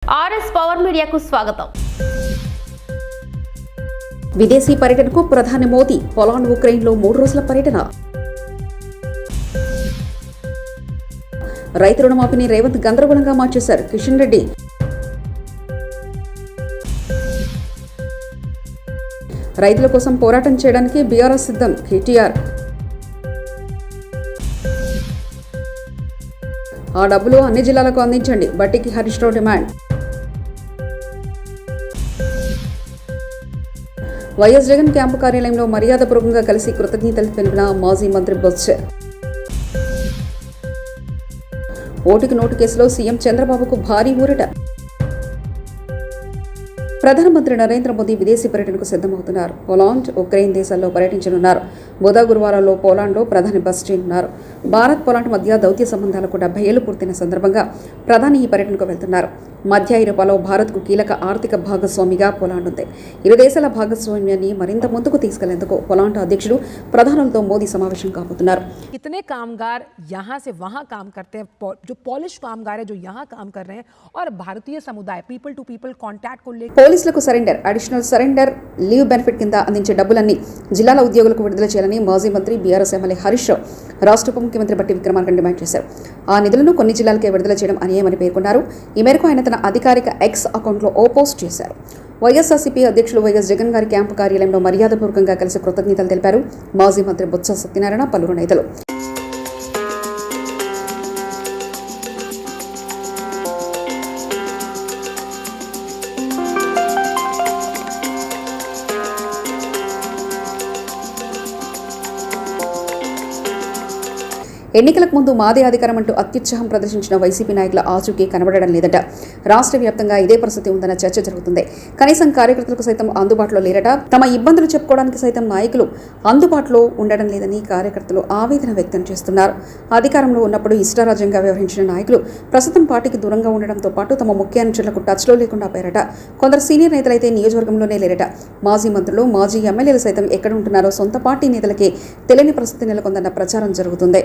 RS power మీడియాకు స్వాగతం. విదేశీ పర్యటనకు ప్రధాని మోదీ పోలాండ్ ఉక్రెయిన్లో 3 రోజుల పర్యటన. రైతు రుణమాఫీని రేవంత్ గందరగోళంగా మార్చేశారు కిషన్ రెడ్డి. రైతుల కోసం పోరాటం చేయడానికి బీఆర్ఎస్ సిద్ధం కేటీఆర్. ఆ డబ్బులు అన్ని జిల్లాలకు అందించండి బట్టికి Harish Rao demand. YS Jagan camp కార్యాలయంలో మర్యాదపూర్వకంగా కలిసి కృతజ్ఞతలు తెలిపిన మాజీ మంత్రి బొత్స. ఓటుకు నోటు కేసులో సీఎం చంద్రబాబుకు భారీ ఊరట. ప్రధానమంత్రి నరేంద్ర మోదీ విదేశీ పర్యటనకు సిద్ధమవుతున్నారు. పోలాండ్, ఉక్రెయిన్ దేశాల్లో పర్యటించనున్నారు. బుధ గురువారాల్లో పోలాండ్లో ప్రధాని బస చేయనున్నారు. భారత్ పోలాండ్ మధ్య దౌత్య సంబంధాలకు 70 ఏళ్లు పూర్తయిన సందర్భంగా ప్రధాని ఈ పర్యటనకు వెళ్తున్నారు. మధ్య ఐరోపాలో భారత్కు కీలక ఆర్థిక భాగస్వామిగా పోలాండ్ ఉంది. ఇరు దేశాల భాగస్వామ్యాన్ని మరింత ముందుకు తీసుకెళ్లేందుకు పోలాండ్ అధ్యక్షుడు ప్రధానులతో మోదీ సమావేశం కాబోతున్నారు. कितने कामगार यहाँ से वहाँ काम करते हैं, जो पॉलिश कामगार है जो यहाँ काम कर रहे हैं, और भारतीय समुदाय पीपल टू पीपल कांटेक्ट को लेकर పోలీసులకు అడిషనల్ సరెండర్ లీవ్ బెనిఫిట్ కింద అందించే డబ్బులన్నీ జిల్లాల ఉద్యోగులకు విడుదల చేయాలని మాజీ మంత్రి బీఆర్ఎస్ ఎమ్మెల్యే హరీష్ రావు రాష్ట్ర ఉప ముఖ్యమంత్రి బట్టి విక్రమార్క డిమాండ్ చేశారు. ఆ నిధులను కొన్ని జిల్లాలకే విడుదల చేయడం అన్యాయమని పేర్కొన్నారు. ఈ మేరకు ఆయన తన అధికారిక ఎక్స్ అకౌంట్లో ఓ పోస్ట్ చేశారు. వైఎస్ఆర్సీపీ అధ్యక్షులు వైఎస్ జగన్ గారి క్యాంపు కార్యాలయంలో మర్యాదపూర్వకంగా కలిసి కృతజ్ఞతలు తెలిపారు మాజీ మంత్రి బొత్స సత్యనారాయణ, పలువురు నేతలు. ఎన్నికలకు ముందు మాదే అధికారం అంటూ అత్యుత్సాహం ప్రదర్శించిన వైసీపీ నాయకుల ఆచూకీ కనబడడం లేదట. రాష్ట్ర వ్యాప్తంగా ఇదే పరిస్థితి ఉందన్న చర్చ జరుగుతుంది. కనీసం కార్యకర్తలకు సైతం అందుబాటులో లేరట. తమ ఇబ్బందులు చెప్పుకోవడానికి సైతం నాయకులు అందుబాటులో ఉండడం లేదని కార్యకర్తలు ఆవేదన వ్యక్తం చేస్తున్నారు. అధికారంలో ఉన్నప్పుడు ఇష్టారాజ్యంగా వ్యవహరించిన నాయకులు ప్రస్తుతం పార్టీకి దూరంగా ఉండడంతో పాటు తమ ముఖ్య అనుచరులకు టచ్లో లేకుండా పోయారట. కొందరు సీనియర్ నేతలైతే నియోజకవర్గంలోనే లేరట. మాజీ మంత్రులు, మాజీ ఎమ్మెల్యేలు సైతం ఎక్కడ ఉంటున్నారో సొంత పార్టీ నేతలకే తెలియని పరిస్థితి నెలకొందన్న ప్రచారం జరుగుతుంది.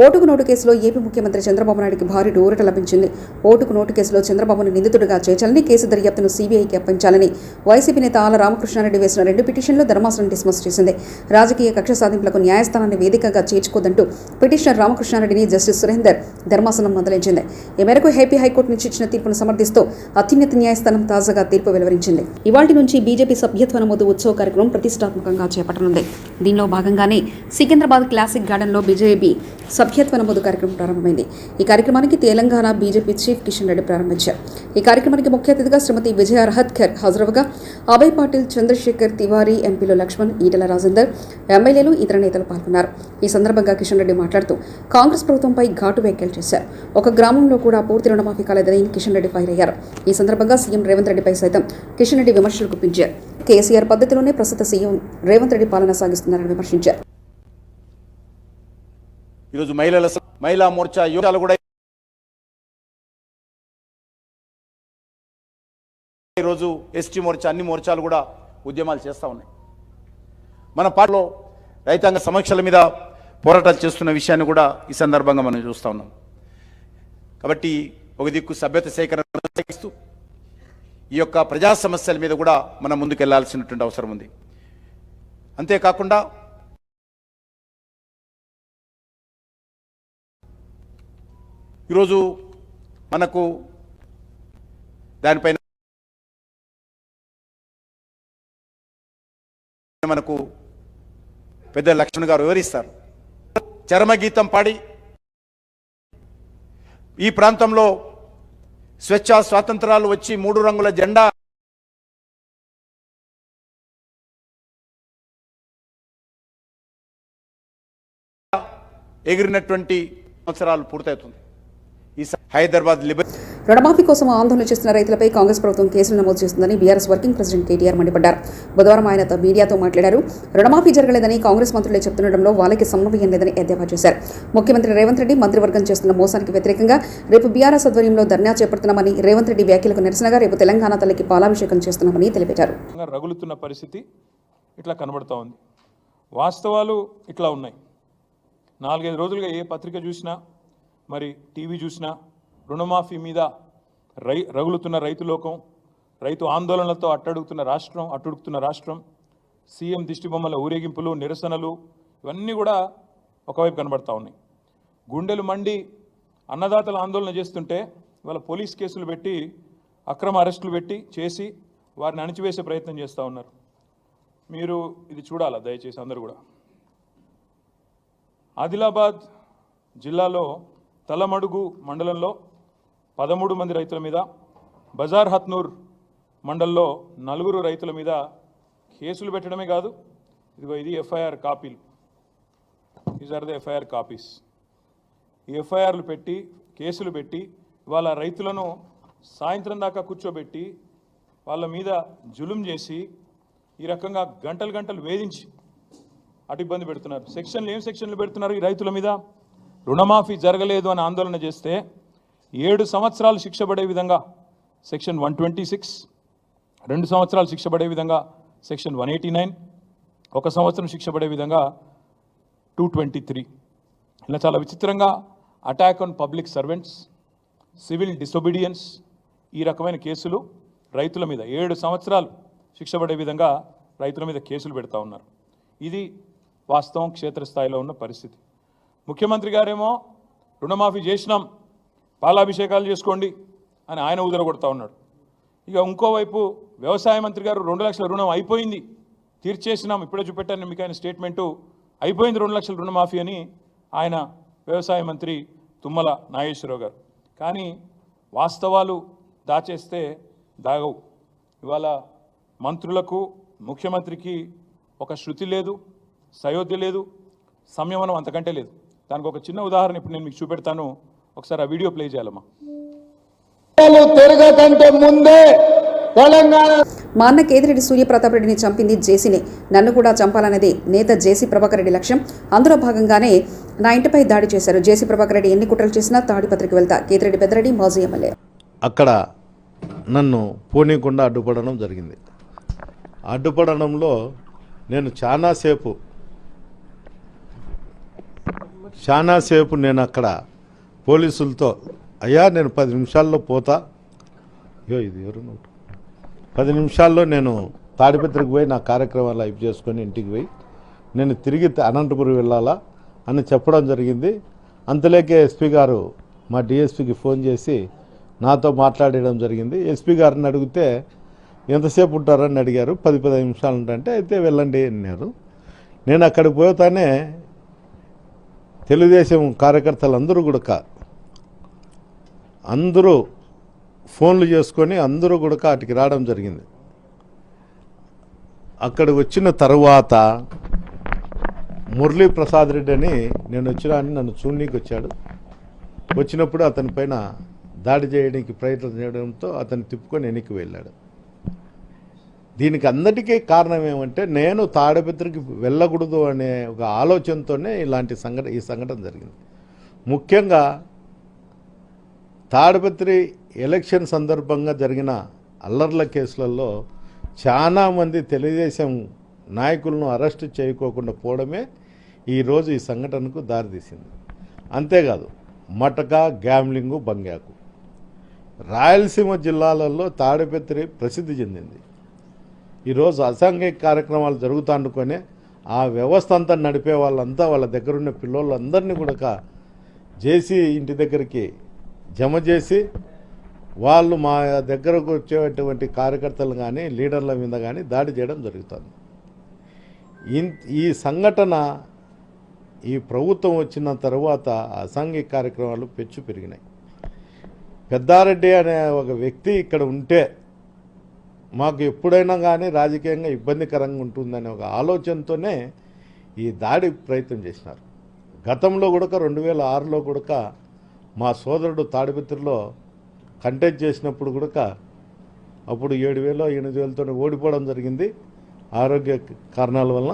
ఓటుకు నోటు కేసులో ఏపీ ముఖ్యమంత్రి చంద్రబాబు నాయుడుకి భారీ ఊరట లభించింది. ఓటుకు నోటు కేసులో చంద్రబాబును నిందితుడిగా చేర్చాలని, కేసు దర్యాప్తును సీబీఐకి అప్పగించాలని వైసీపీ నేత ఆల రామకృష్ణారెడ్డి వేసిన 2 పిటిషన్లు ధర్మాసనం డిస్మిస్ చేసింది. రాజకీయ కక్ష సాధింపులకు న్యాయస్థానాన్ని వేదికగా చేర్చుకోదంటూ పిటిషనర్ రామకృష్ణారెడ్డిని జస్టిస్ సురేందర్ ధర్మాసనం మందలించింది. ఈ మేరకు ఏపీ హైకోర్టు నుంచి ఇచ్చిన తీర్పును సమర్థిస్తూ అత్యున్నత న్యాయస్థానం తాజాగా తీర్పు వెలువరించింది. ఇవాల్టి నుంచి బీజేపీ సభ్యత్వ నమోదు ఉత్సవ కార్యక్రమం ప్రతిష్టాత్మకంగా చేపట్టనుంది. దీనిలో భాగంగానే సికింద్రాబాద్ క్లాసిక్ గార్డెన్లో బీజేపీ సభ్యత్వ నమోదు కార్యక్రమం ప్రారంభమైంది. ఈ కార్యక్రమానికి తెలంగాణ బీజేపీ చీఫ్ కిషన్ రెడ్డి ప్రారంభించారు. ఈ కార్యక్రమానికి ముఖ్య అతిథిగా శ్రీమతి విజయ రహత్కర్ హాజరవగా అభయ్ పాటిల్, చంద్రశేఖర్ తివారీ, ఎంపీలు లక్ష్మణ్, ఈటల రాజేందర్, ఎమ్మెల్యేలు, ఇతర నేతలు పాల్గొన్నారు. ఈ సందర్భంగా కిషన్ రెడ్డి మాట్లాడుతూ కాంగ్రెస్ ప్రభుత్వంపై ఘాటు వ్యాఖ్యలు చేశారు. ఒక గ్రామంలో కూడా పూర్తి రుణమాఫీ కాలేదని కిషన్ రెడ్డి ఫైర్ అయ్యారు. ఈ సందర్భంగా సీఎం రేవంత్ రెడ్డిపై సైతం కిషన్ రెడ్డి విమర్శలు గుప్పించారు. కేసీఆర్ పద్ధతిలోనే ప్రస్తుత సీఎం రేవంత్ రెడ్డి పాలన సాగిస్తున్నారని విమర్శించారు. ఈరోజు మహిళా మోర్చా యువతలు కూడా ఈరోజు ఎస్టీ మోర్చా, అన్ని మోర్చాలు కూడా ఉద్యమాలు చేస్తూ ఉన్నాయి. మన పార్టీలో రైతాంగ సమస్యల మీద పోరాటాలు చేస్తున్న విషయాన్ని కూడా ఈ సందర్భంగా మనం చూస్తూ ఉన్నాం. కాబట్టి ఒక దిక్కు సభ్యత సేకరణ చేస్తూ ఈ యొక్క ప్రజా సమస్యల మీద కూడా మనం ముందుకు వెళ్లాల్సినటువంటి అవసరం ఉంది. అంతేకాకుండా ఈరోజు మనకు దానిపైన మనకు పెద్ద లక్ష్మణ్ గారు వివరిస్తారు. చరమగీతం పాడి ఈ ప్రాంతంలో స్వేచ్ఛా స్వాతంత్రాలు వచ్చి 3 రంగుల జెండా ఎగిరినటువంటి సంవత్సరాలు పూర్తవుతుంది. ఈ హైదరాబాద్ రుణమాఫీ కోసం ఆందోళన చేస్తున్న రైతులపై కాంగ్రెస్ ప్రభుత్వం కేసులు నమోదు చేస్తుందని బీఆర్ఎస్ వర్కింగ్ ప్రెసిడెంట్ కేటీఆర్ మండిపడ్డారు. బుధవారం ఆయన మీడియాతో మాట్లాడారు. రుణమాఫీ జరగలేదని కాంగ్రెస్ మంత్రులే చెప్తుండడంలో వాళ్ళకి సమన్వయం లేదని ఎద్దేవా చేశారు. ముఖ్యమంత్రి రేవంత్ రెడ్డి మంత్రివర్గం చేస్తున్న మోసానికి వ్యతిరేకంగా రేపు బీఆర్ఎస్ ఆధ్వర్యంలో ధర్నా చేపడుతున్నామని, రేవంత్ రెడ్డి వ్యాఖ్యలకు నిరసనగా రేపు తెలంగాణ తల్లికి పాలాభిషేకం చేస్తున్నామని తెలిపారు. రగులుతున్న పరిస్థితి ఇట్లా కనబడుతూ ఉంది. వాస్తవాలు ఇట్లా ఉన్నాయి. 4-5 రోజులుగా ఏ పత్రిక చూసినా, మరి టీవీ చూసినా రుణమాఫీ మీద రగులుతున్న రైతు లోకం, రైతు ఆందోళనలతో అట్టుడుకుతున్న రాష్ట్రం, సీఎం దిష్టిబొమ్మల ఊరేగింపులు, నిరసనలు ఇవన్నీ కూడా ఒకవైపు కనబడతా ఉన్నాయి. గుండెలు మండి అన్నదాతలు ఆందోళన చేస్తుంటే ఇవాళ పోలీస్ కేసులు పెట్టి అక్రమ అరెస్టులు పెట్టి చేసి వారిని అణిచివేసే ప్రయత్నం చేస్తూ ఉన్నారు. మీరు ఇది చూడాలా దయచేసి అందరూ కూడా. ఆదిలాబాద్ జిల్లాలో తలమడుగు మండలంలో 13 మంది రైతుల మీద, బజార్ హత్నూర్ మండల్లో 4 రైతుల మీద కేసులు పెట్టడమే కాదు, ఇది ఎఫ్ఐఆర్ కాపీలు, these are the FIR copies. ఈ ఎఫ్ఐఆర్లు పెట్టి కేసులు పెట్టి వాళ్ళ రైతులను సాయంత్రం దాకా కూర్చోబెట్టి వాళ్ళ మీద జులుం చేసి ఈ రకంగా గంటలు వేధించి అటు ఇబ్బంది పెడుతున్నారు. ఏం సెక్షన్లు పెడుతున్నారు ఈ రైతుల మీద? రుణమాఫీ జరగలేదు అని ఆందోళన చేస్తే 7 సంవత్సరాలు శిక్ష పడే విధంగా సెక్షన్ 126, 2 సంవత్సరాలు శిక్ష పడే విధంగా సెక్షన్ 189, 1 సంవత్సరం శిక్ష పడే విధంగా 223. ఇలా చాలా విచిత్రంగా attack on public servants, civil disobedience, ఈ రకమైన కేసులు రైతుల మీద 7 సంవత్సరాలు శిక్ష పడే విధంగా రైతుల మీద కేసులు పెడతా ఉన్నారు. ఇది వాస్తవం, క్షేత్రస్థాయిలో ఉన్న పరిస్థితి. ముఖ్యమంత్రి గారేమో రుణమాఫీ చేసినాం, పాలాభిషేకాలు చేసుకోండి అని ఆయన ఊదరగొడతా ఉన్నాడు. ఇక ఇంకోవైపు వ్యవసాయ మంత్రి గారు 2 లక్షల రుణం అయిపోయింది, తీర్చేసినాం, ఇప్పుడే చూపెట్టాను మీకు ఆయన స్టేట్మెంటు, అయిపోయింది 2 లక్షల రుణమాఫీ అని ఆయన వ్యవసాయ మంత్రి తుమ్మల నాగేశ్వరరావు గారు. కానీ వాస్తవాలు దాచేస్తే దాగవు. ఇవాళ మంత్రులకు, ముఖ్యమంత్రికి ఒక శృతి లేదు, సయోధ్య లేదు, సంయమనం అంతకంటే లేదు. దానికి ఒక చిన్న ఉదాహరణ ఇప్పుడు నేను మీకు చూపెడతాను, ఒకసారి ఆ వీడియో ప్లే చేయాలమ్మా. తిరగకంటే ముందే తెలంగాణ మా అన్న కేతిరెడ్డి సూర్యప్రతాప్ రెడ్డిని చంపింది జేసీనే, నన్ను కూడా చంపాలనేది నేత జేసీ ప్రభాకర్ రెడ్డి లక్ష్యం. అందులో భాగంగానే నా ఇంటిపై దాడి చేశారు. జేసీ ప్రభాకర్ రెడ్డి ఎన్ని కుట్రలు చేసినా తాడిపత్రికి వెళ్తా. కేతిరెడ్డి పెద్దరెడ్డి మాజీ ఎమ్మెల్యే. అక్కడ నన్ను పోనీకుండా అడ్డుపడడం జరిగింది. అడ్డుపడడంలో నేను చాలాసేపు నేను అక్కడ పోలీసులతో, అయ్యా నేను 10 నిమిషాల్లో పోతా, ఇది ఎవరు 10 నిమిషాల్లో నేను తాడిపత్రికి పోయి నా కార్యక్రమాలు అయిపు చేసుకొని ఇంటికి పోయి నేను తిరిగి అనంతపురం వెళ్ళాలా అని చెప్పడం జరిగింది. అంతలేకే ఎస్పీ గారు మా డిఎస్పీకి ఫోన్ చేసి నాతో మాట్లాడడం జరిగింది. ఎస్పీ గారిని అడిగితే ఎంతసేపు ఉంటారని అడిగారు. 10-15 నిమిషాలు ఉంటాయంటే అయితే వెళ్ళండి అన్నారు. నేను అక్కడికి పోతానే తెలుగుదేశం కార్యకర్తలు అందరూ ఫోన్లు చేసుకొని అందరూ కూడా అటుకి రావడం జరిగింది. అక్కడ వచ్చిన తర్వాత మురళీ ప్రసాద్ రెడ్డి అని నేను వచ్చినా అని నన్ను చూడనీకి వచ్చాడు. వచ్చినప్పుడు అతని పైన దాడి చేయడానికి ప్రయత్నం చేయడంతో అతను తిప్పుకొని వెనక్కి వెళ్ళాడు. దీనికి అందరికీ కారణం ఏమంటే నేను తాడిపత్రికి వెళ్ళకూడదు అనే ఒక ఆలోచనతోనే ఈ సంఘటన జరిగింది. ముఖ్యంగా తాడిపత్రి ఎలక్షన్ సందర్భంగా జరిగిన అల్లర్ల కేసులలో చాలామంది తెలుగుదేశం నాయకులను అరెస్టు చేయకోకుండా పోవడమే ఈరోజు ఈ సంఘటనకు దారితీసింది. అంతేకాదు మటక, గ్యామ్లింగు, బంగాకు రాయలసీమ జిల్లాలలో తాడిపత్రి ప్రసిద్ధి చెందింది. ఈరోజు అసాంఘిక కార్యక్రమాలు జరుగుతానుకొనే ఆ వ్యవస్థ అంతా నడిపే వాళ్ళంతా వాళ్ళ దగ్గరున్న పిల్లోళ్ళందరినీ కూడా జేసీ ఇంటి దగ్గరికి జమ చేసి వాళ్ళు మా దగ్గరకు వచ్చేటువంటి కార్యకర్తలు కానీ లీడర్ల మీద కానీ దాడి చేయడం జరుగుతుంది. ఈ సంఘటన ఈ ప్రభుత్వం వచ్చిన తర్వాత అసాంఘిక కార్యక్రమాలు పెరిగినాయి. పెద్దారెడ్డి అనే ఒక వ్యక్తి ఇక్కడ ఉంటే మాకు ఎప్పుడైనా కానీ రాజకీయంగా ఇబ్బందికరంగా ఉంటుందనే ఒక ఆలోచనతోనే ఈ దాడి ప్రయత్నం చేసినారు. గతంలో కూడా 2006లో కూడా మా సోదరుడు తాడిపత్రిలో కంటెస్ట్ చేసినప్పుడు కూడా అప్పుడు 7,000-8,000తో ఓడిపోవడం జరిగింది ఆరోగ్య కారణాల వల్ల.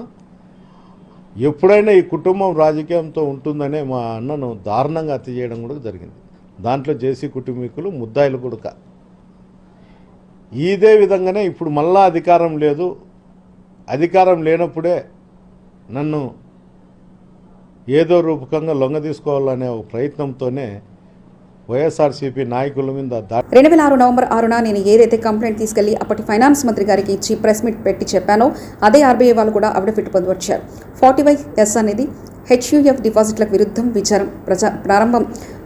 ఎప్పుడైనా ఈ కుటుంబం రాజకీయంతో ఉంటుందనే మా అన్నను దారుణంగా హత్య చేయడం కూడా జరిగింది. దాంట్లో జేసీ కుటుంబీకులు ముద్దాయిలు కూడా. ఇదే విధంగానే ఇప్పుడు మళ్ళా అధికారం లేదు, అధికారం లేనప్పుడే నన్ను ఏదో రూపకంగా లొంగ తీసుకోవాలనే ఒక ప్రయత్నంతోనే వైఎస్ఆర్సీపీ నాయకుల మీద దాడి 2006 నవంబర్ 6న నేను ఏదైతే కంప్లైంట్ తీసుకెళ్లి అప్పటి ఫైనాన్స్ మంత్రి గారికి ఇచ్చి ప్రెస్ మీట్ పెట్టి చెప్పానో అదే ఆర్బీఐ వాళ్ళు కూడా అఫిడవిట్ పొందుపరిచారు. 40/S అనేది HUF డిపాజిట్లకు విరుద్ధం విచారం ప్రారంభం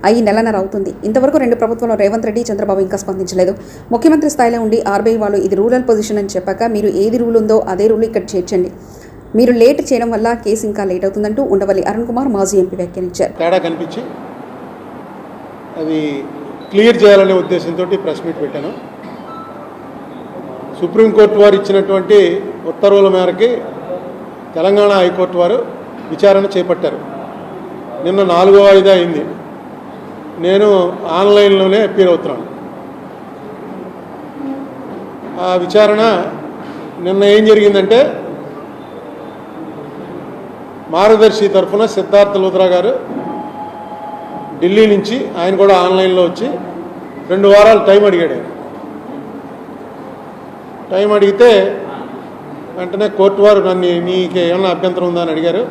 అయ్యి నెలన్నర అవుతుంది. ఇంతవరకు 2 ప్రభుత్వంలో రేవంత్ రెడ్డి, చంద్రబాబు ఇంకా స్పందించలేదు. ముఖ్యమంత్రి స్థాయిలో ఉండి ఆర్బీఐ వాళ్ళు ఇది రూరల్ పొజిషన్ అని చెప్పాక మీరు ఏది రూల్ ఉందో అదే రూల్ ఇక్కడ చేర్చండి. మీరు లేట్ చేయడం వల్ల కేసు ఇంకా లేట్ అవుతుందంటూ ఉండవల్లి అరుణ్ కుమార్ మాజీ ఎంపీ వ్యాఖ్యానించారు. తేడా కనిపించి అది క్లియర్ చేయాలనే ఉద్దేశంతో ప్రెస్ మీట్ పెట్టాను. సుప్రీంకోర్టు వారు ఇచ్చినటువంటి ఉత్తర్వుల మేరకి తెలంగాణ హైకోర్టు వారు విచారణ చేపట్టారు. నిన్న 4వ వాయిదా అయింది. నేను ఆన్లైన్లోనే అపీర్ అవుతున్నాను. ఆ విచారణ నిన్న ఏం జరిగిందంటే మార్గదర్శి తరఫున సిద్ధార్థ లూథ్రా గారు ఢిల్లీ నుంచి ఆయన కూడా ఆన్లైన్లో వచ్చి 2 వారాలు టైం అడిగాడు. టైం అడిగితే వెంటనే కోర్టు వారు నన్ను నీకు ఏమన్నా అభ్యంతరం ఉందా అని అడిగారు.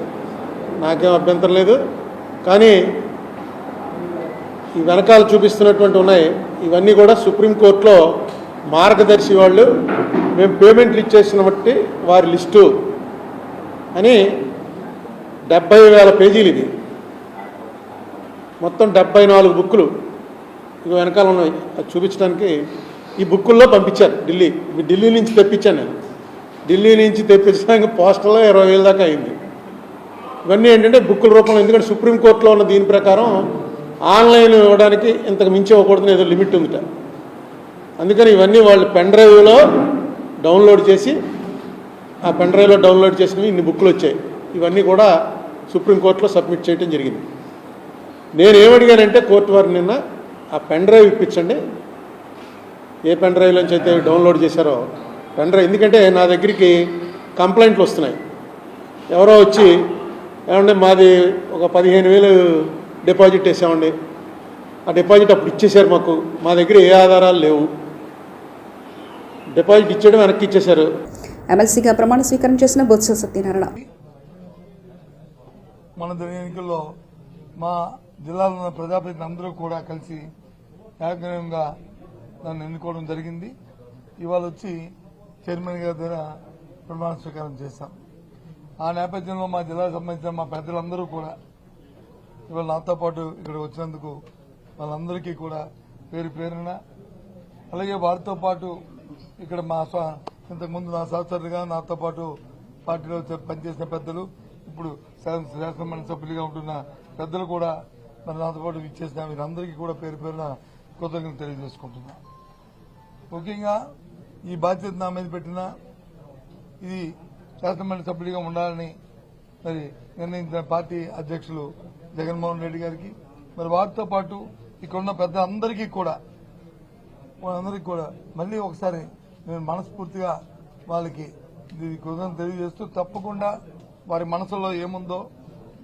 నాకేం అభ్యంతరం లేదు, కానీ ఈ వెనకాల చూపిస్తున్నటువంటి ఉన్నాయి ఇవన్నీ కూడా సుప్రీంకోర్టులో మార్గదర్శి వాళ్ళు మేము పేమెంట్లు ఇచ్చేసిన బట్టి వారి లిస్టు అని 70,000 పేజీలు, ఇది మొత్తం 74 బుక్కులు ఇవి వెనకాల ఉన్నాయి. అది చూపించడానికి ఈ బుక్కుల్లో పంపించారు ఢిల్లీ నుంచి తెప్పించాను నేను. ఢిల్లీ నుంచి తెప్పించడానికి పోస్టల్లో 20,000 దాకా అయింది. ఇవన్నీ ఏంటంటే బుక్కుల రూపంలో, ఎందుకంటే సుప్రీంకోర్టులో ఉన్న దీని ప్రకారం ఆన్లైన్ ఇవ్వడానికి ఇంతకు మించి ఇవ్వకూడదని ఏదో లిమిట్ ఉందిట. అందుకని ఇవన్నీ వాళ్ళు పెన్ డ్రైవ్లో డౌన్లోడ్ చేసి, ఆ పెన్ డ్రైవ్లో డౌన్లోడ్ చేసినవి ఇన్ని బుక్కులు వచ్చాయి. ఇవన్నీ కూడా సుప్రీంకోర్టులో సబ్మిట్ చేయడం జరిగింది. నేనేమడిగానంటే కోర్టు వారు నిన్న ఆ పెన్ డ్రైవ్ ఇప్పించండి, ఏ పెన్ డ్రైవ్ నుంచి అయితే డౌన్లోడ్ చేశారో పెన్ డ్రైవ్. ఎందుకంటే నా దగ్గరికి కంప్లైంట్లు వస్తున్నాయి. ఎవరో వచ్చి ఏమంటే మాది ఒక 15,000 డిపాజిట్ వేసామండి, ఆ డిపాజిట్ అప్పుడు ఇచ్చేశారు, మా దగ్గర ఏ ఆధారాలు లేవు, డిపాజిట్ ఇచ్చేయడం వెనక్కి ఇచ్చేశారు. ఎమ్మెల్సీగా ప్రమాణ స్వీకారం చేసిన బొత్స సత్యనారాయణ మన ఎన్నికల్లో మా జిల్లాలో ఉన్న ప్రజాప్రతినిధులు అందరూ కూడా కలిసి ఏకగ్రీవంగా నన్ను ఎన్నుకోవడం జరిగింది. ఇవాళ వచ్చి చైర్మన్ గారి దగ్గర ప్రమాణ స్వీకారం చేశాం. ఆ నేపథ్యంలో మా జిల్లాకు సంబంధించిన మా పెద్దలందరూ కూడా ఇవాళ నాతో పాటు ఇక్కడ వచ్చినందుకు వాళ్ళందరికీ కూడా పేరు పేరున, అలాగే వారితో పాటు ఇక్కడ మా ఇంతకుముందు నా సహచరులుగా నాతో పాటు పార్టీలో పనిచేసిన పెద్దలు, ఇప్పుడు శాసనమండలి సభ్యులుగా ఉంటున్న పెద్దలు కూడా మరి నాతో పాటు ఇచ్చేసిన వీరందరికీ కూడా పేరు పేరున కృతజ్ఞతలు తెలియజేసుకుంటున్నా. ముఖ్యంగా ఈ బాధ్యత నా మీద పెట్టిన ఇది శాసనమండలి సభ్యుడిగా ఉండాలని మరి నిర్ణయించిన పార్టీ అధ్యక్షులు జగన్మోహన్ రెడ్డి గారికి, మరి వారితో పాటు ఇక్కడున్న పెద్దలందరికీ కూడా మళ్ళీ ఒకసారి నేను మనస్ఫూర్తిగా వాళ్ళకి కృతజ్ఞతలు తెలియజేస్తూ, తప్పకుండా వారి మనసులో ఏముందో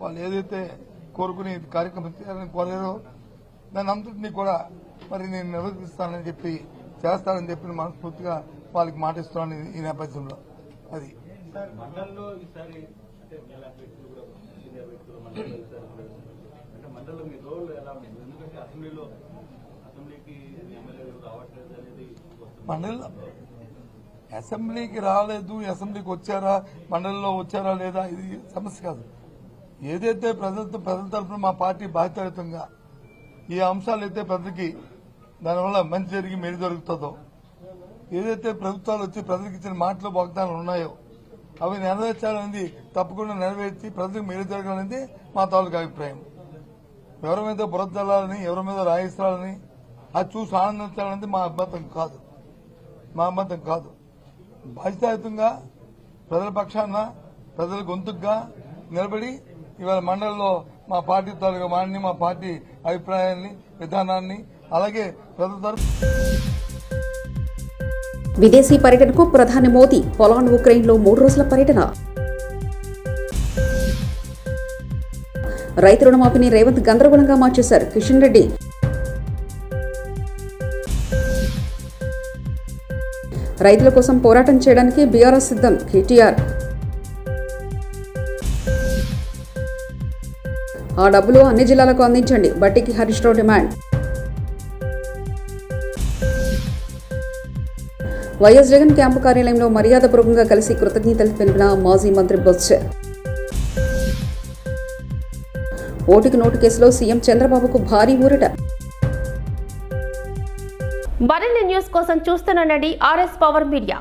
వాళ్ళు ఏదైతే కోరుకుని కార్యక్రమం చేయాలని కోరారో దాని అంతటినీ కూడా మరి నేను నిర్వర్తిస్తానని చెప్పి చేస్తానని చెప్పి మనస్ఫూర్తిగా వాళ్ళకి మాటిస్తున్నాను ఈ నేపథ్యంలో. అది మండలిలో అసెంబ్లీకి రాలేదు, అసెంబ్లీకి వచ్చారా, మండలిలో వచ్చారా లేదా, ఇది సమస్య కాదు. ఏదైతే ప్రజల తరఫున మా పార్టీ బాధ్యతాయుతంగా ఈ అంశాలు అయితే ప్రజలకి దానివల్ల మంచి జరిగి మేలు జరుగుతుందో, ఏదైతే ప్రభుత్వాలు వచ్చి ప్రజలకు ఇచ్చిన మాటలు వాగ్దానాలు ఉన్నాయో అవి నెరవేర్చాలనేది తప్పకుండా నెరవేర్చి ప్రజలకు మేలు జరగాలనేది మా తాలూకు అభిప్రాయం. ఎవరి మీద బురద జల్లాలని, ఎవరి మీద రాయిస్తాలని, అది చూసి ఆనందించాలనేది మా అభ్యంతరం కాదు. బాధ్యతాయుతంగా ప్రజల పక్షాన ప్రజల గొంతుగా నిలబడి ఇవాళ మండలిలో మా పార్టీ తాలూకా వాడిని, మా పార్టీ అభిప్రాయాన్ని, విధానాన్ని, అలాగే ప్రజల తరఫు. విదేశీ పర్యటనకు ప్రధాని మోదీ పోలాండ్, ఉక్రెయిన్లో 3 రోజుల పర్యటన. రైతు రుణమాఫీని రేవంత్ గందరగోళంగా మార్చేశారు కిషన్ రెడ్డి. రైతుల కోసం పోరాటం చేయడానికి బీఆర్ఎస్ సిద్ధం కేటీఆర్. ఆ డబ్బులు అన్ని జిల్లాలకు అందించండి బట్టికి Harish Rao demand. YS Jagan camp కార్యాలయంలో మర్యాదపూర్వకంగా కలిసి కృతజ్ఞతలు తెలిపిన మాజీ మంత్రి బొత్స. ఓటుకు నోటు కేసులో సీఎం చంద్రబాబుకు భారీ ఊరట. మరిన్ని న్యూస్ కోసం చూస్తూనే ఉండండి RS పవర్ మీడియా.